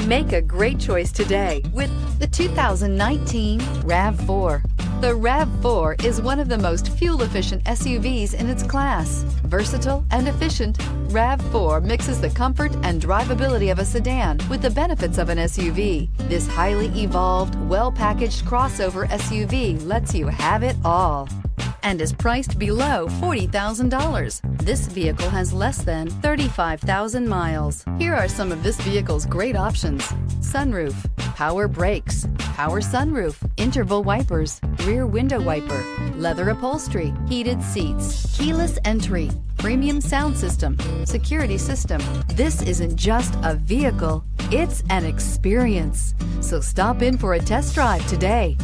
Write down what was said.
Make a great choice today with the 2019 RAV4. The RAV4 is one of the most fuel-efficient SUVs in its class. Versatile and efficient, RAV4 mixes the comfort and drivability of a sedan with the benefits of an SUV. This highly evolved, well-packaged crossover SUV lets you have it all and is priced below $40,000. This vehicle has less than 35,000 miles. Here are some of this vehicle's great options: sunroof, power brakes, power sunroof, interval wipers, rear window wiper, leather upholstery, heated seats, keyless entry, premium sound system, security system. This isn't just a vehicle, it's an experience. So stop in for a test drive today.